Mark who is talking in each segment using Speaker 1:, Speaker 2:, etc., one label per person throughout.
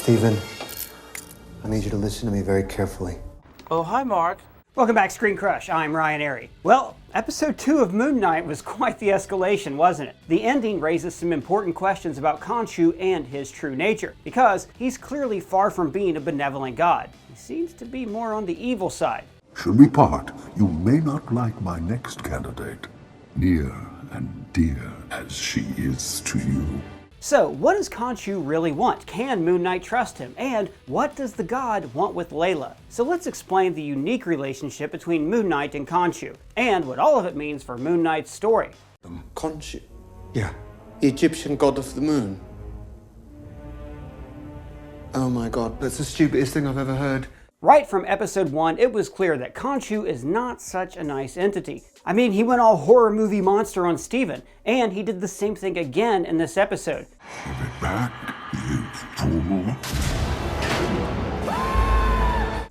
Speaker 1: Stephen, I need you to listen to me very carefully.
Speaker 2: Oh, hi, Mark.
Speaker 3: Welcome back, Screen Crush. I'm Ryan Airy. Well, episode 2 of Moon Knight was quite the escalation, wasn't it? The ending raises some important questions about Khonshu and his true nature, because he's clearly far from being a benevolent god. He seems to be more on the evil side.
Speaker 4: Should we part, you may not like my next candidate, near and dear as she is to you.
Speaker 3: So, what does Khonshu really want? Can Moon Knight trust him? And what does the god want with Layla? So let's explain the unique relationship between Moon Knight and Khonshu, and what all of it means for Moon Knight's story.
Speaker 5: Konshu?
Speaker 1: Yeah.
Speaker 5: The Egyptian god of the moon? Oh my god.
Speaker 1: That's the stupidest thing I've ever heard.
Speaker 3: Right from episode 1, it was clear that Khonshu is not such a nice entity. I mean, he went all horror movie monster on Stephen, and he did the same thing again in this episode.
Speaker 4: Give it back, you fool.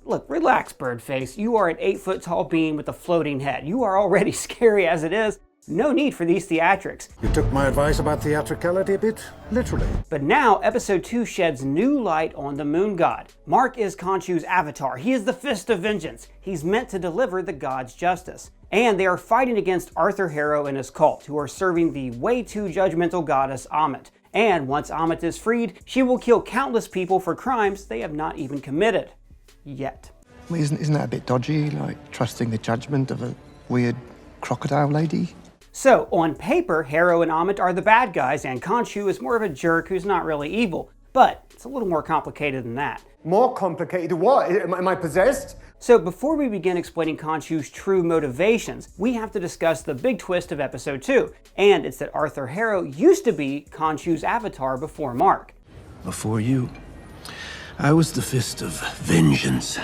Speaker 3: Look, relax, Birdface. You are an 8-foot-tall being with a floating head. You are already scary as it is. No need for these theatrics.
Speaker 6: You took my advice about theatricality a bit literally.
Speaker 3: But now, episode 2 sheds new light on the moon god. Marc is Khonshu's avatar. He is the Fist of Vengeance. He's meant to deliver the god's justice. And they are fighting against Arthur Harrow and his cult, who are serving the way too judgmental goddess Ammit. And once Ammit is freed, she will kill countless people for crimes they have not even committed. Yet.
Speaker 7: Well, isn't that a bit dodgy, like trusting the judgment of a weird crocodile lady?
Speaker 3: So, on paper, Harrow and Ammit are the bad guys, and Khonshu is more of a jerk who's not really evil. But it's a little more complicated than that.
Speaker 8: More complicated? What? Am I possessed?
Speaker 3: So before we begin explaining Khonshu's true motivations, we have to discuss the big twist of episode 2. And it's that Arthur Harrow used to be Khonshu's avatar before Marc.
Speaker 6: Before you, I was the Fist of Vengeance.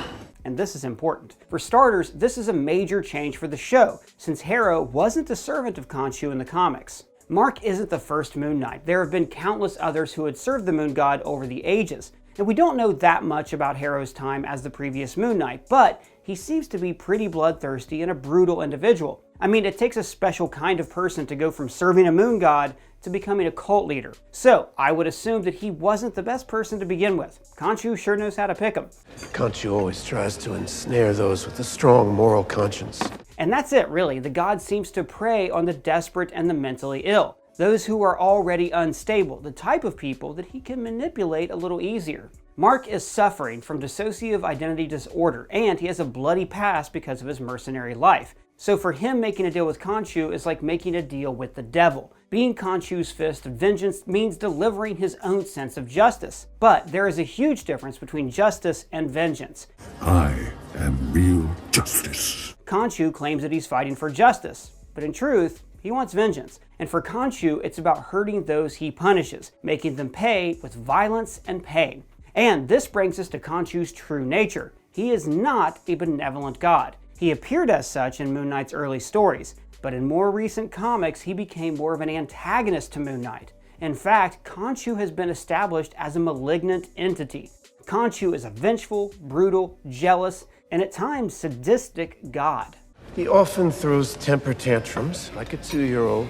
Speaker 3: And this is important. For starters, this is a major change for the show, since Harrow wasn't a servant of Khonshu in the comics. Marc isn't the first Moon Knight. There have been countless others who had served the moon god over the ages. And we don't know that much about Harrow's time as the previous Moon Knight, but he seems to be pretty bloodthirsty and a brutal individual. I mean, it takes a special kind of person to go from serving a moon god to becoming a cult leader. So, I would assume that he wasn't the best person to begin with. Khonshu sure knows how to pick him.
Speaker 6: Konshu always tries to ensnare those with a strong moral conscience.
Speaker 3: And that's it, really. The god seems to prey on the desperate and the mentally ill. Those who are already unstable, the type of people that he can manipulate a little easier. Marc is suffering from dissociative identity disorder, and he has a bloody past because of his mercenary life. So for him, making a deal with Khonshu is like making a deal with the devil. Being Khonshu's Fist of Vengeance means delivering his own sense of justice. But there is a huge difference between justice and vengeance.
Speaker 4: I am real justice.
Speaker 3: Khonshu claims that he's fighting for justice, but in truth, he wants vengeance. And for Khonshu, it's about hurting those he punishes, making them pay with violence and pain. And this brings us to Khonshu's true nature. He is not a benevolent god. He appeared as such in Moon Knight's early stories, but in more recent comics, he became more of an antagonist to Moon Knight. In fact, Khonshu has been established as a malignant entity. Khonshu is a vengeful, brutal, jealous, and at times sadistic god.
Speaker 6: He often throws temper tantrums, like a 2-year-old.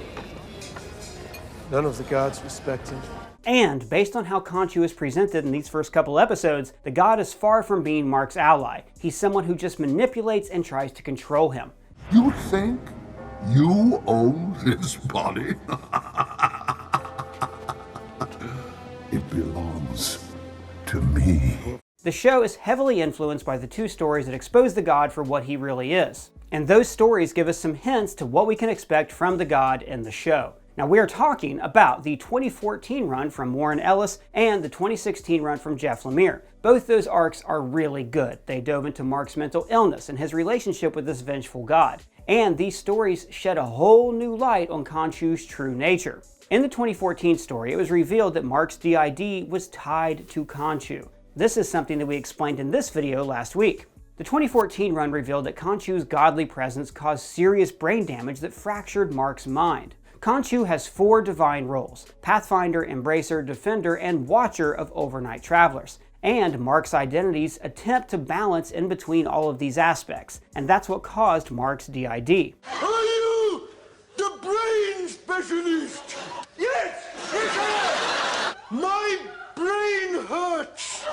Speaker 6: None of the gods respect him.
Speaker 3: And based on how Khonshu is presented in these first couple episodes, the god is far from being Marc's ally. He's someone who just manipulates and tries to control him.
Speaker 4: You think you own this body? It belongs to me.
Speaker 3: The show is heavily influenced by the 2 stories that expose the god for what he really is. And those stories give us some hints to what we can expect from the god in the show. Now we are talking about the 2014 run from Warren Ellis and the 2016 run from Jeff Lemire. Both those arcs are really good. They dove into Marc's mental illness and his relationship with this vengeful god. And these stories shed a whole new light on Khonshu's true nature. In the 2014 story, it was revealed that Marc's DID was tied to Khonshu. This is something that we explained in this video last week. The 2014 run revealed that Khonshu's godly presence caused serious brain damage that fractured Marc's mind. Khonshu has 4 divine roles: Pathfinder, Embracer, Defender, and Watcher of overnight travelers. And Marc's identities attempt to balance in between all of these aspects, and that's what caused Marc's DID.
Speaker 9: Are you the brain specialist? Yes! Yes, I am! My brain hurts!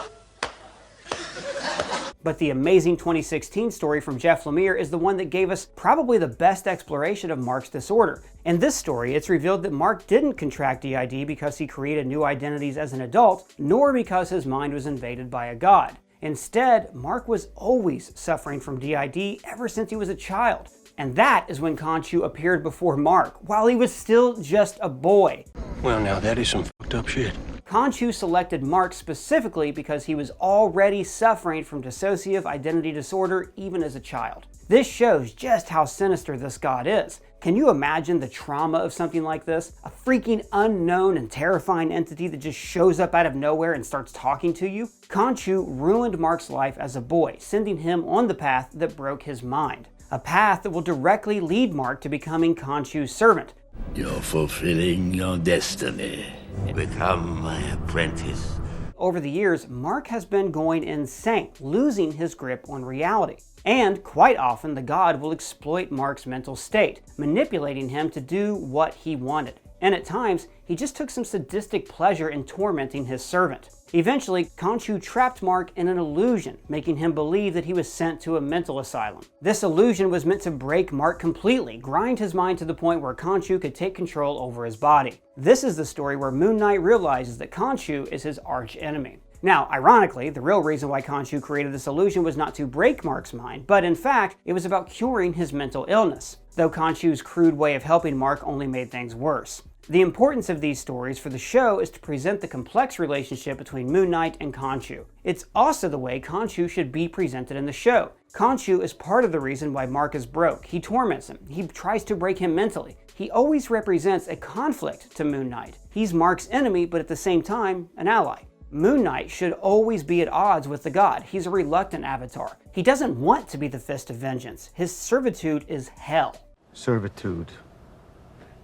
Speaker 3: But the amazing 2016 story from Jeff Lemire is the one that gave us probably the best exploration of Marc's disorder. In this story, it's revealed that Marc didn't contract DID because he created new identities as an adult, nor because his mind was invaded by a god. Instead, Marc was always suffering from DID ever since he was a child. And that is when Khonshu appeared before Marc, while he was still just a boy.
Speaker 6: Well, now that is some fucked up shit.
Speaker 3: Khonshu selected Marc specifically because he was already suffering from dissociative identity disorder even as a child. This shows just how sinister this god is. Can you imagine the trauma of something like this? A freaking unknown and terrifying entity that just shows up out of nowhere and starts talking to you? Khonshu ruined Marc's life as a boy, sending him on the path that broke his mind. A path that will directly lead Marc to becoming Khonshu's servant.
Speaker 2: You're fulfilling your destiny. Become my apprentice.
Speaker 3: Over the years, Marc has been going insane, losing his grip on reality. And quite often, the god will exploit Marc's mental state, manipulating him to do what he wanted. And at times, he just took some sadistic pleasure in tormenting his servant. Eventually, Khonshu trapped Marc in an illusion, making him believe that he was sent to a mental asylum. This illusion was meant to break Marc completely, grind his mind to the point where Khonshu could take control over his body. This is the story where Moon Knight realizes that Khonshu is his arch enemy. Now, ironically, the real reason why Khonshu created this illusion was not to break Marc's mind, but in fact, it was about curing his mental illness, though Khonshu's crude way of helping Marc only made things worse. The importance of these stories for the show is to present the complex relationship between Moon Knight and Khonshu. It's also the way Khonshu should be presented in the show. Khonshu is part of the reason why Marc is broke. He torments him. He tries to break him mentally. He always represents a conflict to Moon Knight. He's Marc's enemy, but at the same time, an ally. Moon Knight should always be at odds with the god. He's a reluctant avatar. He doesn't want to be the Fist of Vengeance. His servitude is hell.
Speaker 7: Servitude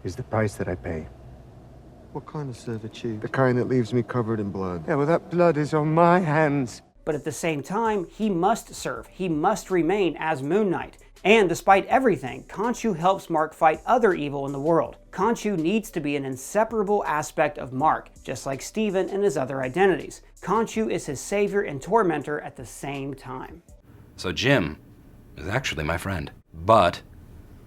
Speaker 7: is the price that I pay.
Speaker 8: What kind of servitude?
Speaker 7: The kind that leaves me covered in blood. Yeah, well, that blood is on my hands.
Speaker 3: But at the same time, he must serve. He must remain as Moon Knight. And despite everything, Khonshu helps Marc fight other evil in the world. Khonshu needs to be an inseparable aspect of Marc, just like Steven and his other identities. Khonshu is his savior and tormentor at the same time.
Speaker 10: So Jim is actually my friend, but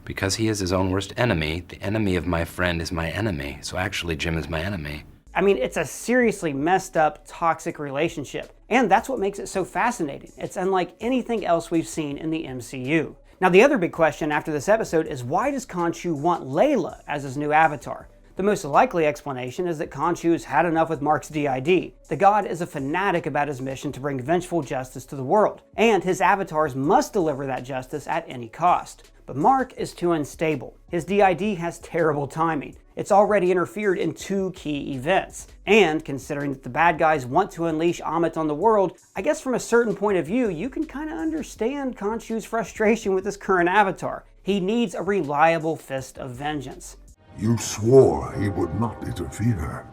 Speaker 10: because he is his own worst enemy, the enemy of my friend is my enemy. So actually Jim is my enemy.
Speaker 3: I mean, it's a seriously messed up, toxic relationship. And that's what makes it so fascinating. It's unlike anything else we've seen in the MCU. Now, the other big question after this episode is, why does Khonshu want Layla as his new avatar? The most likely explanation is that Khonshu's had enough with Marc's DID. The god is a fanatic about his mission to bring vengeful justice to the world, and his avatars must deliver that justice at any cost. But Marc is too unstable. His DID has terrible timing. It's already interfered in 2 key events. And considering that the bad guys want to unleash Ammit on the world, I guess from a certain point of view, you can kind of understand Khonshu's frustration with his current avatar. He needs a reliable Fist of Vengeance.
Speaker 4: You swore he would not interfere.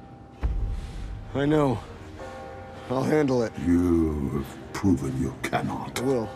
Speaker 8: I know. I'll handle it.
Speaker 4: You have proven you cannot.
Speaker 8: I will.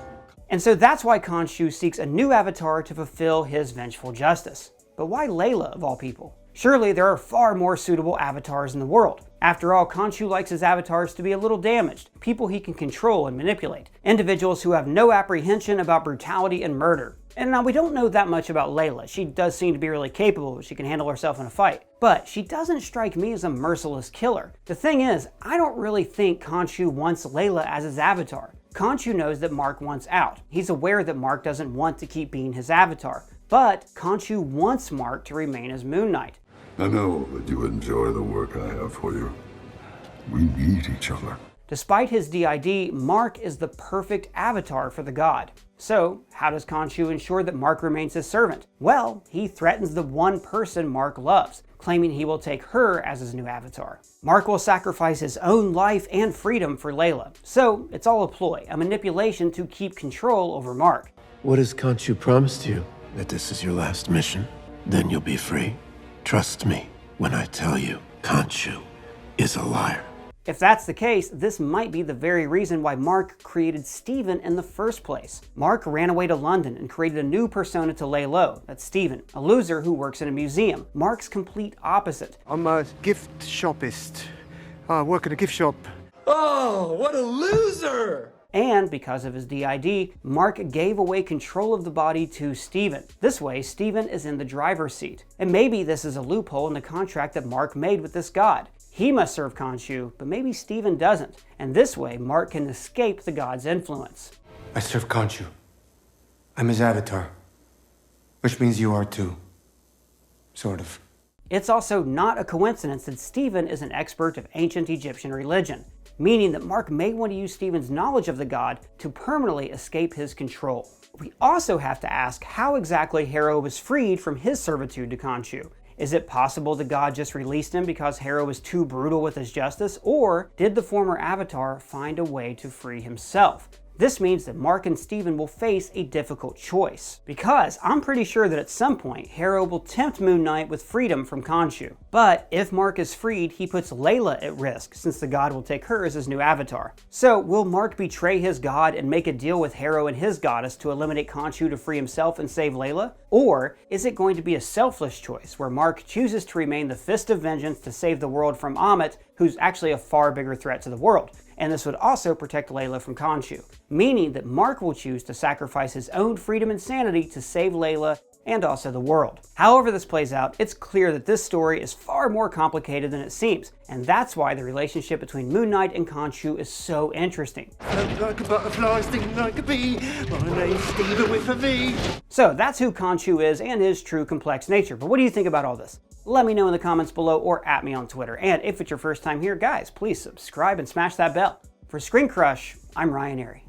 Speaker 3: And so that's why Khonshu seeks a new avatar to fulfill his vengeful justice. But why Layla, of all people? Surely there are far more suitable avatars in the world. After all, Khonshu likes his avatars to be a little damaged, people he can control and manipulate, individuals who have no apprehension about brutality and murder. And now we don't know that much about Layla. She does seem to be really capable, she can handle herself in a fight. But she doesn't strike me as a merciless killer. The thing is, I don't really think Khonshu wants Layla as his avatar. Khonshu knows that Marc wants out. He's aware that Marc doesn't want to keep being his avatar. But Khonshu wants Marc to remain as Moon Knight.
Speaker 4: I know that you enjoy the work I have for you. We need each other.
Speaker 3: Despite his DID, Marc is the perfect avatar for the god. So, how does Khonshu ensure that Marc remains his servant? Well, he threatens the one person Marc loves, claiming he will take her as his new avatar. Marc will sacrifice his own life and freedom for Layla. So, it's all a ploy, a manipulation to keep control over Marc.
Speaker 6: What has Khonshu promised you? That this is your last mission? Then you'll be free. Trust me when I tell you, Khonshu is a liar.
Speaker 3: If that's the case, this might be the very reason why Marc created Steven in the first place. Marc ran away to London and created a new persona to lay low. That's Steven, a loser who works in a museum. Marc's complete opposite.
Speaker 8: I'm a gift shopist. I work at a gift shop.
Speaker 9: Oh, what a loser!
Speaker 3: And because of his DID, Marc gave away control of the body to Stephen. This way, Stephen is in the driver's seat. And maybe this is a loophole in the contract that Marc made with this god. He must serve Khonshu, but maybe Stephen doesn't. And this way, Marc can escape the god's influence.
Speaker 11: I serve Khonshu. I'm his avatar. Which means you are too. Sort of.
Speaker 3: It's also not a coincidence that Stephen is an expert of ancient Egyptian religion, meaning that Marc may want to use Stephen's knowledge of the god to permanently escape his control. We also have to ask how exactly Harrow was freed from his servitude to Khonshu. Is it possible the god just released him because Harrow was too brutal with his justice, or did the former avatar find a way to free himself? This means that Marc and Stephen will face a difficult choice, because I'm pretty sure that at some point Harrow will tempt Moon Knight with freedom from Khonshu. But if Marc is freed, he puts Layla at risk, since the god will take her as his new avatar. So will Marc betray his god and make a deal with Harrow and his goddess to eliminate Khonshu to free himself and save Layla? Or is it going to be a selfless choice where Marc chooses to remain the Fist of Vengeance to save the world from Ammit, who's actually a far bigger threat to the world? And this would also protect Layla from Khonshu, meaning that Marc will choose to sacrifice his own freedom and sanity to save Layla and also the world. However this plays out, it's clear that this story is far more complicated than it seems, and that's why the relationship between Moon Knight and Khonshu is so interesting.
Speaker 9: Like a butterfly, sting like a bee. My name's Stephen with a V.
Speaker 3: So that's who Khonshu is and his true complex nature, but what do you think about all this? Let me know in the comments below or at me on Twitter. And if it's your first time here, guys, please subscribe and smash that bell. For Screen Crush, I'm Ryan Airy.